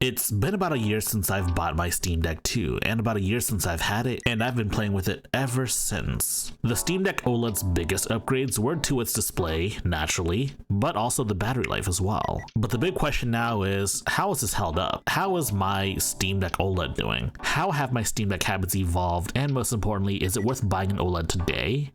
It's been about a year since I've bought my Steam Deck 2, and about a year since I've had it, and I've been playing with it ever since. The Steam Deck OLED's biggest upgrades were to its display, naturally, but also the battery life as well. But the big question now is, how is this held up? How is my Steam Deck OLED doing? How have my Steam Deck habits evolved, and most importantly, is it worth buying an OLED today?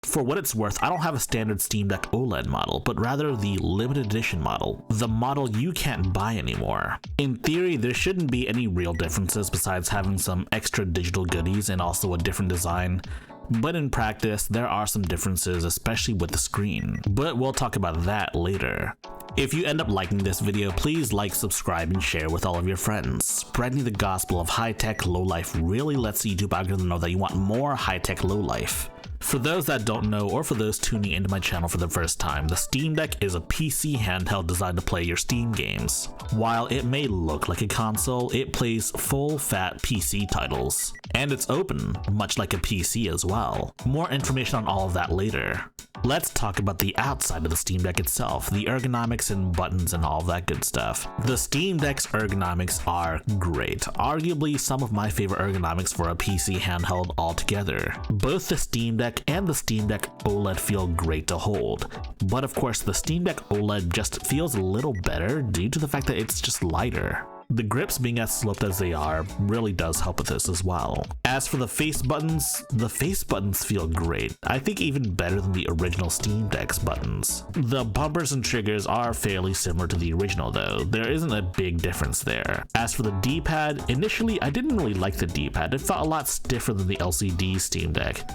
For what it's worth, I don't have a standard Steam Deck OLED model, but rather the limited edition model, the model you can't buy anymore. In theory, there shouldn't be any real differences besides having some extra digital goodies and also a different design. But in practice, there are some differences, especially with the screen. But we'll talk about that later. If you end up liking this video, please like, subscribe, and share with all of your friends. Spreading the gospel of high-tech low-life really lets the YouTube algorithm know that you want more high-tech low-life. For those that don't know, or for those tuning into my channel for the first time, the Steam Deck is a PC handheld designed to play your Steam games. While it may look like a console, it plays full-fat PC titles. And it's open, much like a PC as well. More information on all of that later. Let's talk about the outside of the Steam Deck itself, the ergonomics and buttons and all of that good stuff. The Steam Deck's ergonomics are great, arguably some of my favorite ergonomics for a PC handheld altogether. Both the Steam Deck and the Steam Deck OLED feel great to hold, but of course the Steam Deck OLED just feels a little better due to the fact that it's just lighter. The grips being as sloped as they are really does help with this as well. As for the face buttons feel great. I think even better than the original Steam Deck's buttons. The bumpers and triggers are fairly similar to the original though. There isn't a big difference there. As for the D-pad, initially I didn't really like the D-pad. It felt a lot stiffer than the LCD Steam Deck.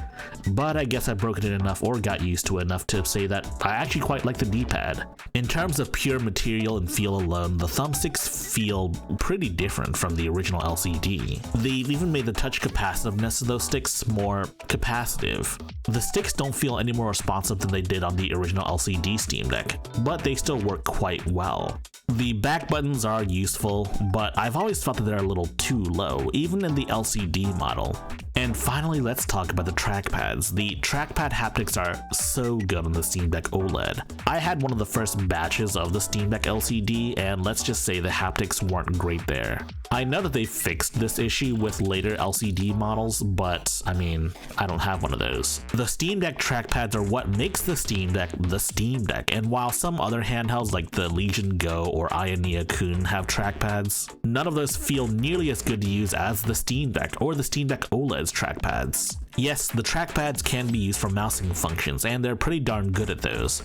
But I guess I've broken it enough or got used to it enough to say that I actually quite like the D-pad. In terms of pure material and feel alone, the thumbsticks feel pretty different from the original LCD. They've even made the touch capacitiveness of those sticks more capacitive. The sticks don't feel any more responsive than they did on the original LCD Steam Deck, but they still work quite well. The back buttons are useful, but I've always felt that they're a little too low, even in the LCD model. And finally, let's talk about the trackpads. The trackpad haptics are so good on the Steam Deck OLED. I had one of the first batches of the Steam Deck LCD, and let's just say the haptics weren't great there. I know that they fixed this issue with later LCD models, but I mean, I don't have one of those. The Steam Deck trackpads are what makes the Steam Deck, and while some other handhelds like the Legion Go or Ionia Kun have trackpads, none of those feel nearly as good to use as the Steam Deck or the Steam Deck OLED's trackpads. Yes, the trackpads can be used for mousing functions, and they're pretty darn good at those.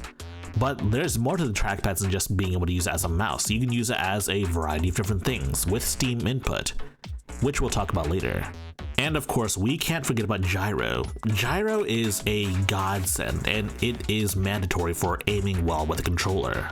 But there's more to the trackpads than just being able to use it as a mouse. You can use it as a variety of different things with Steam input, which we'll talk about later. And of course, we can't forget about gyro. Gyro is a godsend, and it is mandatory for aiming well with a controller.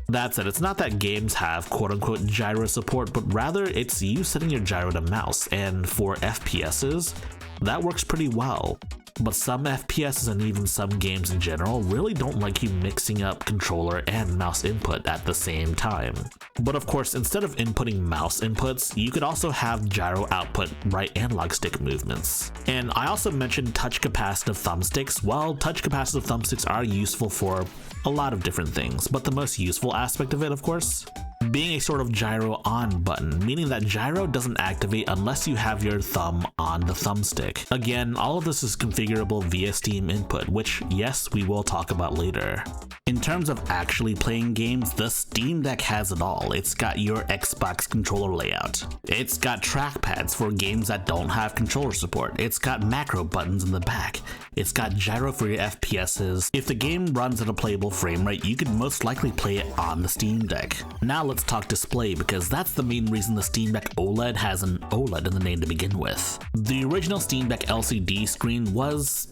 That said, it's not that games have quote-unquote gyro support, but rather it's you setting your gyro to mouse, and for FPSs, that works pretty well. But some FPSs and even some games in general really don't like you mixing up controller and mouse input at the same time. But of course, instead of inputting mouse inputs, you could also have gyro output right analog stick movements. And I also mentioned touch capacitive thumbsticks. Well, touch capacitive thumbsticks are useful for a lot of different things, but the most useful aspect of it, of course, being a sort of gyro on button, meaning that gyro doesn't activate unless you have your thumb on the thumbstick. Again, all of this is configurable via Steam input, which yes, we will talk about later. In terms of actually playing games, the Steam Deck has it all. It's got your Xbox controller layout. It's got trackpads for games that don't have controller support. It's got macro buttons in the back. It's got gyro for your FPSs. If the game runs at a playable frame rate, you could most likely play it on the Steam Deck. Now let's talk display, because that's the main reason the Steam Deck OLED has an OLED in the name to begin with. The original Steam Deck LCD screen was,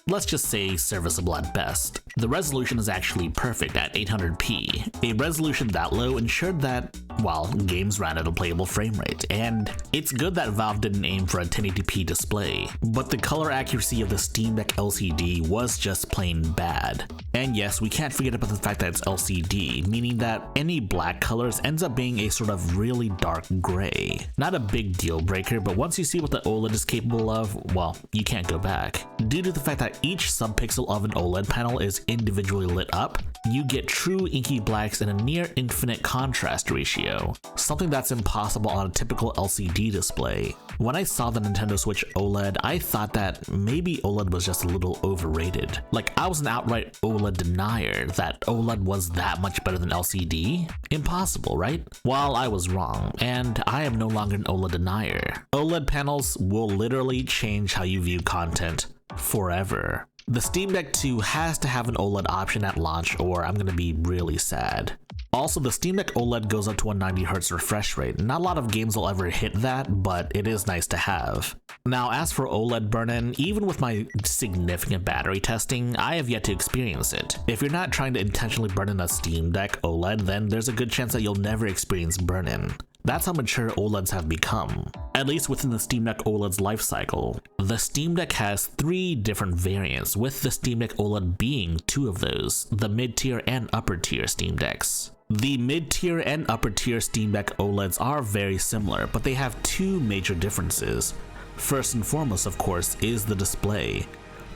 let's just say, serviceable at best. The resolution is actually perfect at 800p. A resolution that low ensured that while games ran at a playable frame rate. And it's good that Valve didn't aim for a 1080p display, but the color accuracy of the Steam Deck LCD was just plain bad. And yes, we can't forget about the fact that it's LCD, meaning that any black colors ends up being a sort of really dark gray. Not a big deal breaker, but once you see what the OLED is capable of, well, you can't go back. Due to the fact that each subpixel of an OLED panel is individually lit up, you get true inky blacks and a near infinite contrast ratio, something that's impossible on a typical LCD display. When I saw the Nintendo Switch OLED, I thought that maybe OLED was just a little overrated. Like, I was an outright OLED denier that OLED was that much better than LCD. Impossible, right? Well, I was wrong, and I am no longer an OLED denier. OLED panels will literally change how you view content forever. The Steam Deck 2 has to have an OLED option at launch, or I'm gonna be really sad. Also, the Steam Deck OLED goes up to a 90Hz refresh rate. Not a lot of games will ever hit that, but it is nice to have. Now, as for OLED burn-in, even with my significant battery testing, I have yet to experience it. If you're not trying to intentionally burn in a Steam Deck OLED, then there's a good chance that you'll never experience burn-in. That's how mature OLEDs have become, at least within the Steam Deck OLED's lifecycle. The Steam Deck has 3 different variants, with the Steam Deck OLED being 2 of those, the mid-tier and upper-tier Steam Decks. The mid-tier and upper-tier Steam Deck OLEDs are very similar, but they have 2 major differences. First and foremost, of course, is the display.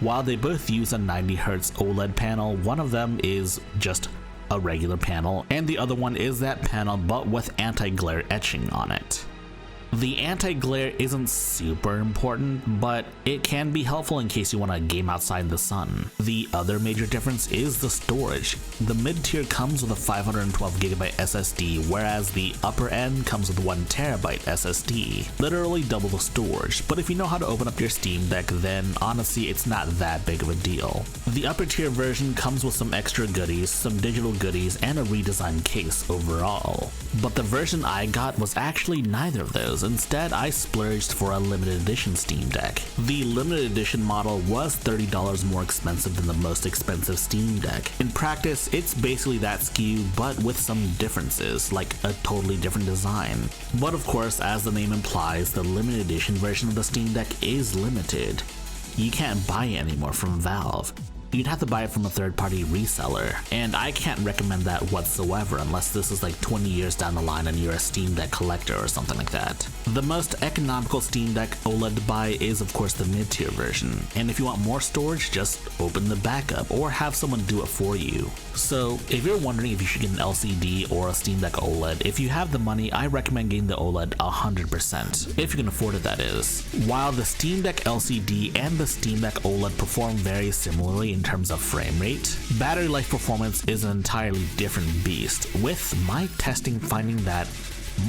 While they both use a 90Hz OLED panel, one of them is just a regular panel, and the other one is that panel but with anti-glare etching on it. The anti-glare isn't super important, but it can be helpful in case you want to game outside in the sun. The other major difference is the storage. The mid-tier comes with a 512GB SSD, whereas the upper end comes with 1TB SSD. Literally double the storage, but if you know how to open up your Steam Deck, then honestly it's not that big of a deal. The upper tier version comes with some extra goodies, some digital goodies, and a redesigned case overall. But the version I got was actually neither of those. Instead, I splurged for a limited edition Steam Deck. The limited edition model was $30 more expensive than the most expensive Steam Deck. In practice, it's basically that SKU, but with some differences, like a totally different design. But of course, as the name implies, the limited edition version of the Steam Deck is limited. You can't buy it anymore from Valve. You'd have to buy it from a third-party reseller, and I can't recommend that whatsoever unless this is like 20 years down the line and you're a Steam Deck collector or something like that. The most economical Steam Deck OLED to buy is of course the mid-tier version, and if you want more storage, just open the backup or have someone do it for you. So if you're wondering if you should get an LCD or a Steam Deck OLED, if you have the money, I recommend getting the OLED 100%, if you can afford it, that is. While the Steam Deck LCD and the Steam Deck OLED perform very similarly in terms of frame rate, battery life performance is an entirely different beast, with my testing finding that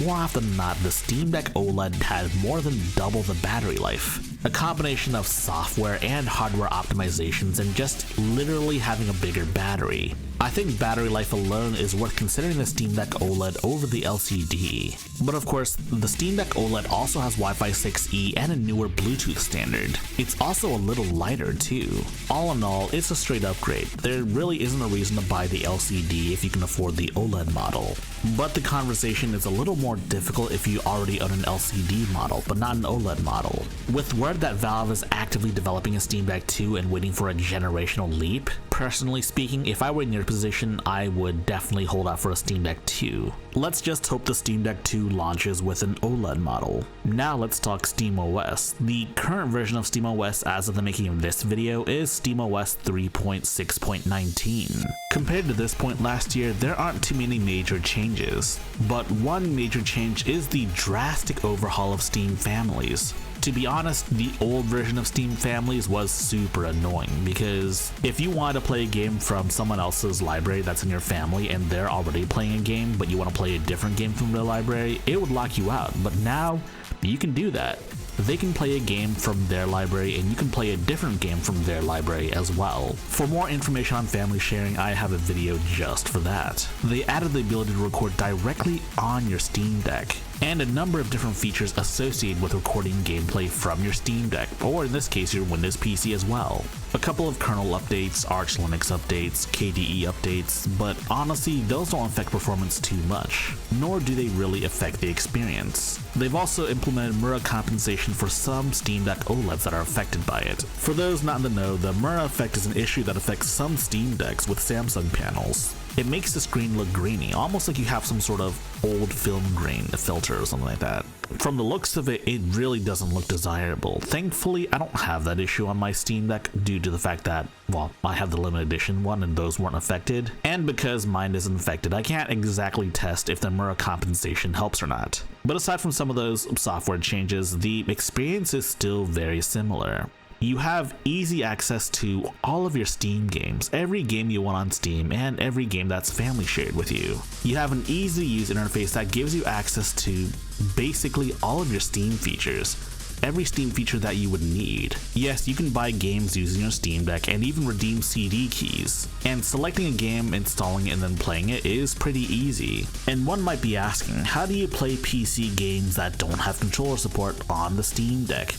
more often than not, the Steam Deck OLED has more than double the battery life. A combination of software and hardware optimizations and just literally having a bigger battery. I think battery life alone is worth considering the Steam Deck OLED over the LCD. But of course, the Steam Deck OLED also has Wi-Fi 6E and a newer Bluetooth standard. It's also a little lighter too. All in all, it's a straight upgrade. There really isn't a reason to buy the LCD if you can afford the OLED model. But the conversation is a little more difficult if you already own an LCD model, but not an OLED model. With word that Valve is actively developing a Steam Deck 2 and waiting for a generational leap, personally speaking, if I were in your position, I would definitely hold out for a Steam Deck 2. Let's just hope the Steam Deck 2 launches with an OLED model. Now let's talk SteamOS. The current version of SteamOS as of the making of this video is SteamOS 3.6.19. Compared to this point last year, there aren't too many major changes, but one major change is the drastic overhaul of Steam families. To be honest, the old version of Steam Families was super annoying because if you wanted to play a game from someone else's library that's in your family and they're already playing a game but you want to play a different game from their library, it would lock you out. But now you can do that. They can play a game from their library and you can play a different game from their library as well. For more information on family sharing, I have a video just for that. They added the ability to record directly on your Steam Deck. and a number of different features associated with recording gameplay from your Steam Deck, or in this case your Windows PC as well. A couple of kernel updates, Arch Linux updates, KDE updates, but honestly those don't affect performance too much, nor do they really affect the experience. They've also implemented mirror compensation for some Steam Deck OLEDs that are affected by it. For those not in the know, the mirror effect is an issue that affects some Steam Decks with Samsung panels. It makes the screen look grainy, almost like you have some sort of old film grain filter or something like that. From the looks of it, it really doesn't look desirable. Thankfully, I don't have that issue on my Steam Deck due to the fact that, well, I have the limited edition one and those weren't affected. And because mine isn't affected, I can't exactly test if the mirror compensation helps or not. But aside from some of those software changes, the experience is still very similar. You have easy access to all of your Steam games, every game you want on Steam, and every game that's family shared with you. You have an easy to use interface that gives you access to basically all of your Steam features, every Steam feature that you would need. Yes, you can buy games using your Steam Deck and even redeem CD keys. And selecting a game, installing it, and then playing it is pretty easy. And one might be asking, how do you play PC games that don't have controller support on the Steam Deck?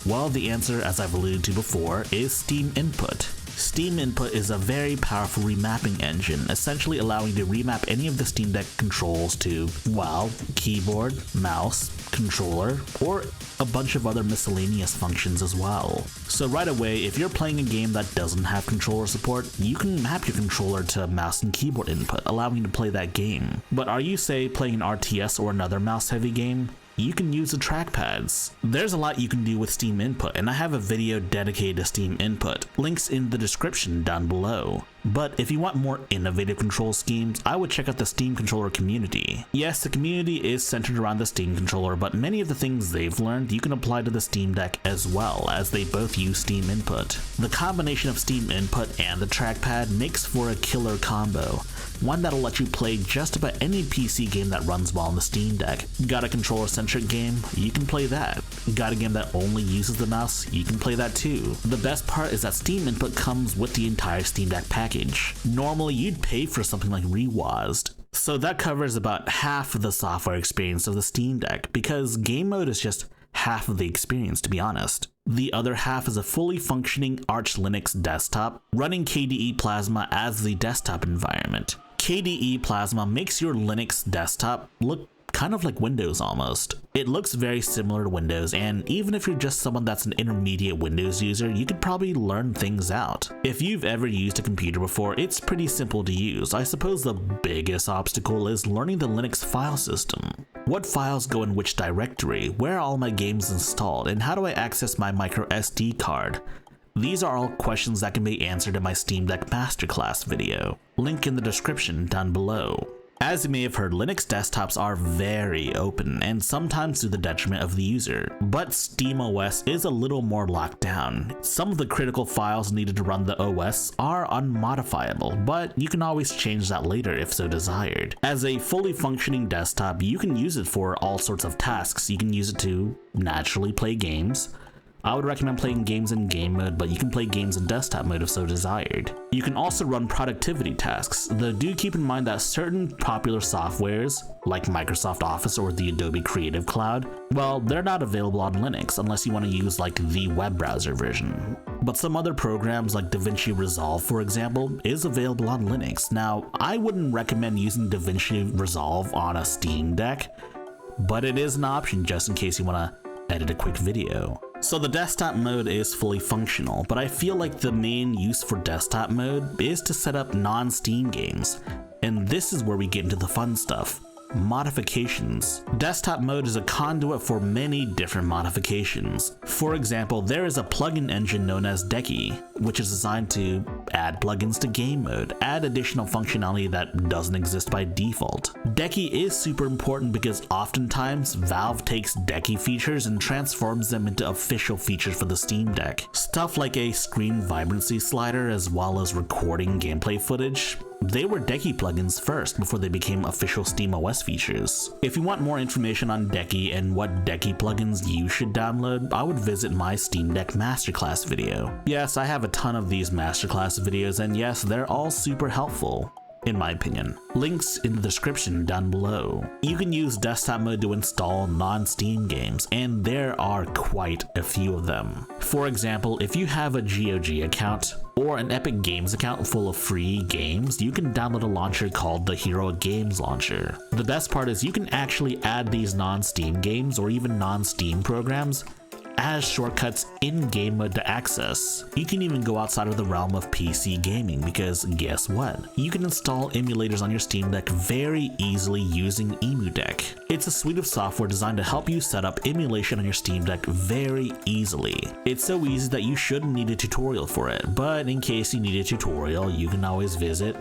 Well, the answer, as I've alluded to before, is Steam Input. Steam Input is a very powerful remapping engine, essentially allowing you to remap any of the Steam Deck controls to, well, keyboard, mouse, controller, or a bunch of other miscellaneous functions as well. So right away, if you're playing a game that doesn't have controller support, you can map your controller to mouse and keyboard input, allowing you to play that game. But are you, say, playing an RTS or another mouse-heavy game? You can use the trackpads. There's a lot you can do with Steam Input, and I have a video dedicated to Steam Input, links in the description down below. But if you want more innovative control schemes, I would check out the Steam controller community. Yes, the community is centered around the Steam controller, but many of the things they've learned you can apply to the Steam Deck as well, as they both use Steam Input. The combination of Steam Input and the trackpad makes for a killer combo, one that'll let you play just about any PC game that runs well on the Steam Deck. Got a controller-centric game? You can play that. Got a game that only uses the mouse? You can play that too. The best part is that Steam Input comes with the entire Steam Deck package. Normally, you'd pay for something like Rewazd. So that covers about half of the software experience of the Steam Deck, because game mode is just half of the experience, to be honest. The other half is a fully functioning Arch Linux desktop running KDE Plasma as the desktop environment. KDE Plasma makes your Linux desktop look kind of like Windows almost. It looks very similar to Windows, and even if you're just someone that's an intermediate Windows user, you could probably learn things out. If you've ever used a computer before, it's pretty simple to use. I suppose the biggest obstacle is learning the Linux file system. What files go in which directory, where are all my games installed, and how do I access my micro SD card? These are all questions that can be answered in my Steam Deck Masterclass video. Link in the description down below. As you may have heard, Linux desktops are very open, and sometimes to the detriment of the user, but SteamOS is a little more locked down. Some of the critical files needed to run the OS are unmodifiable, but you can always change that later if so desired. As a fully functioning desktop, you can use it for all sorts of tasks. You can use it to naturally play games. I would recommend playing games in game mode, but you can play games in desktop mode if so desired. You can also run productivity tasks, though do keep in mind that certain popular softwares, like Microsoft Office or the Adobe Creative Cloud, well, they're not available on Linux unless you want to use like the web browser version. But some other programs like DaVinci Resolve, for example, is available on Linux. Now, I wouldn't recommend using DaVinci Resolve on a Steam Deck, but it is an option just in case you want to edit a quick video. So the desktop mode is fully functional, but I feel like the main use for desktop mode is to set up non-Steam games. And this is where we get into the fun stuff. Modifications. Desktop mode is a conduit for many different modifications. For example, there is a plugin engine known as Decky, which is designed to add plugins to game mode, add additional functionality that doesn't exist by default. Decky is super important because oftentimes Valve takes Decky features and transforms them into official features for the Steam Deck. Stuff like a screen vibrancy slider as well as recording gameplay footage. They were Decky plugins first before they became official SteamOS features. If you want more information on Decky and what Decky plugins you should download, I would visit my Steam Deck Masterclass video. Yes, I have a ton of these Masterclass videos, and yes, they're all super helpful. in my opinion. Links in the description down below. You can use desktop mode to install non-Steam games, and there are quite a few of them. For example, if you have a GOG account or an Epic Games account full of free games, you can download a launcher called the Hero Games Launcher. The best part is you can actually add these non-Steam games or even non-Steam programs as shortcuts in game mode to access. You can even go outside of the realm of PC gaming, because guess what? You can install emulators on your Steam Deck very easily using EmuDeck. It's a suite of software designed to help you set up emulation on your Steam Deck very easily. It's so easy that you shouldn't need a tutorial for it, but in case you need a tutorial, you can always visit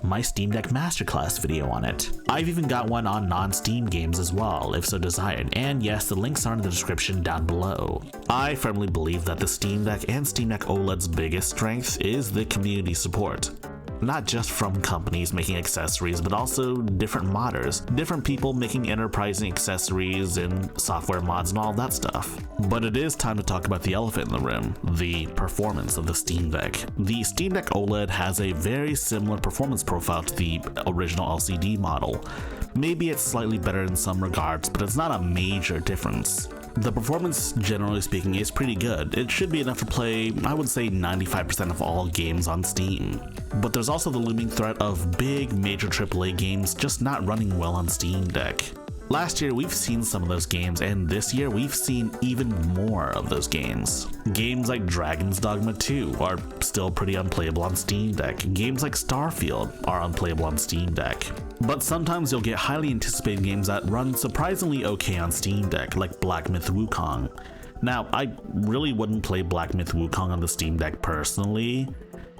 my Steam Deck Masterclass video on it. I've even got one on non-Steam games as well, if so desired, and yes, the links are in the description down below. I firmly believe that the Steam Deck and Steam Deck OLED's biggest strength is the community support. Not just from companies making accessories, but also different modders, different people making enterprising accessories and software mods and all that stuff. But it is time to talk about the elephant in the room, the performance of the Steam Deck. The Steam Deck OLED has a very similar performance profile to the original LCD model. Maybe it's slightly better in some regards, but it's not a major difference. The performance, generally speaking, is pretty good. It should be enough to play, I would say, 95% of all games on Steam. But there's also the looming threat of big major AAA games just not running well on Steam Deck. Last year we've seen some of those games, and this year we've seen even more of those games. Games like Dragon's Dogma 2 are still pretty unplayable on Steam Deck. Games like Starfield are unplayable on Steam Deck. But sometimes you'll get highly anticipated games that run surprisingly okay on Steam Deck, like Black Myth Wukong. Now, I really wouldn't play Black Myth Wukong on the Steam Deck personally,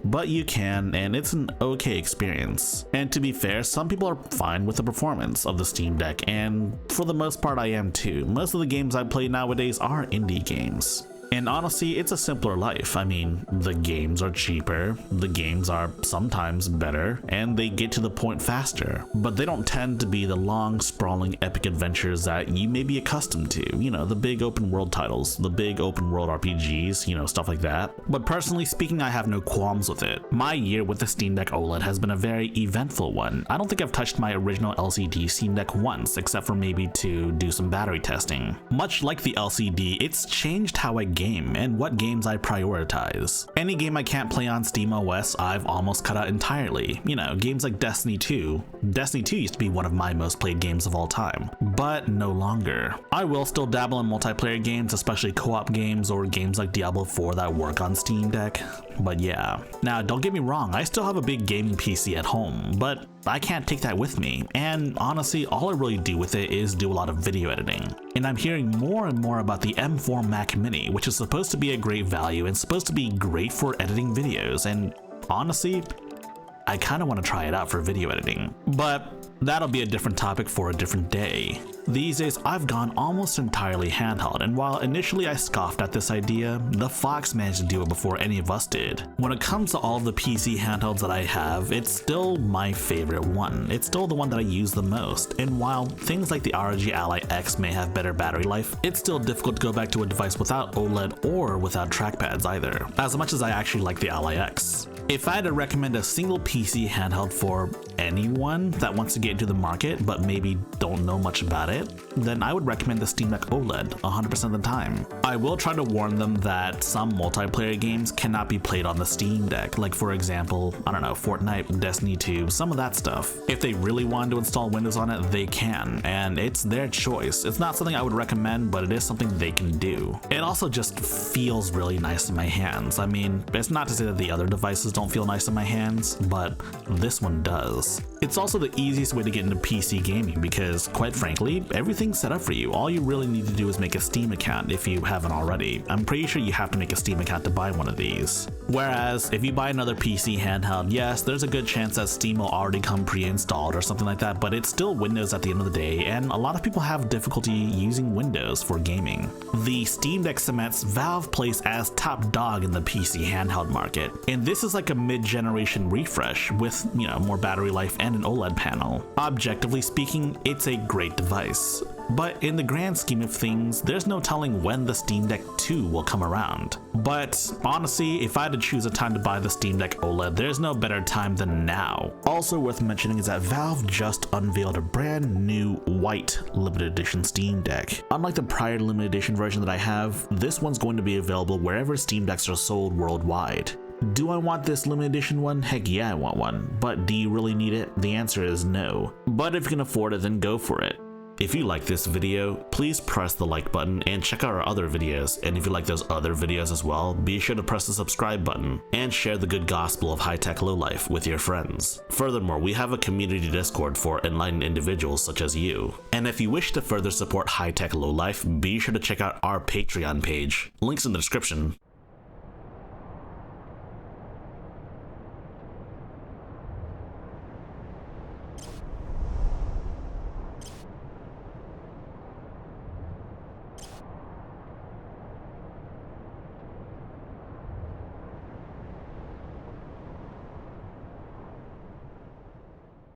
but you can, and it's an okay experience. And to be fair, some people are fine with the performance of the Steam Deck, and for the most part I am too. Most of the games I play nowadays are indie games. And honestly, it's a simpler life. I mean, the games are cheaper, the games are sometimes better, and they get to the point faster. But they don't tend to be the long, sprawling, epic adventures that you may be accustomed to. You know, the big open world titles, the big open world RPGs, you know, stuff like that. But personally speaking, I have no qualms with it. My year with the Steam Deck OLED has been a very eventful one. I don't think I've touched my original LCD Steam Deck once, except for maybe to do some battery testing. Much like the LCD, it's changed how I game and what games I prioritize. Any game I can't play on SteamOS, I've almost cut out entirely. You know, games like Destiny 2. Destiny 2 used to be one of my most played games of all time, but no longer. I will still dabble in multiplayer games, especially co-op games or games like Diablo 4 that work on Steam Deck. But yeah. Now, don't get me wrong, I still have a big gaming PC at home, but I can't take that with me, and honestly, all I really do with it is do a lot of video editing. And I'm hearing more and more about the M4 Mac Mini, which is supposed to be a great value and supposed to be great for editing videos, and honestly, I kind of want to try it out for video editing. But that'll be a different topic for a different day. These days, I've gone almost entirely handheld, and while initially I scoffed at this idea, the Fox managed to do it before any of us did. When it comes to all of the PC handhelds that I have, it's still my favorite one. It's still the one that I use the most, and while things like the ROG Ally X may have better battery life, it's still difficult to go back to a device without OLED or without trackpads either, as much as I actually like the Ally X. If I had to recommend a single PC handheld for anyone that wants to get into the market but maybe don't know much about it, then I would recommend the Steam Deck OLED 100% of the time. I will try to warn them that some multiplayer games cannot be played on the Steam Deck, like for example, I don't know, Fortnite, Destiny 2, some of that stuff. If they really want to install Windows on it, they can, and it's their choice. It's not something I would recommend, but it is something they can do. It also just feels really nice in my hands. I mean, it's not to say that the other devices don't feel nice in my hands, but this one does. It's also the easiest way to get into PC gaming because, quite frankly, everything's set up for you. All you really need to do is make a Steam account if you haven't already. I'm pretty sure you have to make a Steam account to buy one of these. Whereas, if you buy another PC handheld, yes, there's a good chance that Steam will already come pre-installed or something like that, but it's still Windows at the end of the day, and a lot of people have difficulty using Windows for gaming. The Steam Deck cements Valve place as top dog in the PC handheld market, and this is like a mid-generation refresh with, you know, more battery life and an OLED panel. Objectively speaking, it's a great device. But in the grand scheme of things, there's no telling when the Steam Deck 2 will come around. But honestly, if I had to choose a time to buy the Steam Deck OLED, there's no better time than now. Also worth mentioning is that Valve just unveiled a brand new white limited edition Steam Deck. Unlike the prior limited edition version that I have, this one's going to be available wherever Steam Decks are sold worldwide. Do I want this limited edition one? Heck yeah, I want one. But do you really need it? The answer is no. But if you can afford it, then go for it. If you like this video, please press the like button and check out our other videos. And if you like those other videos as well, be sure to press the subscribe button and share the good gospel of high-tech lowlife with your friends. Furthermore, we have a community Discord for enlightened individuals such as you. And if you wish to further support high-tech lowlife, be sure to check out our Patreon page. Links in the description.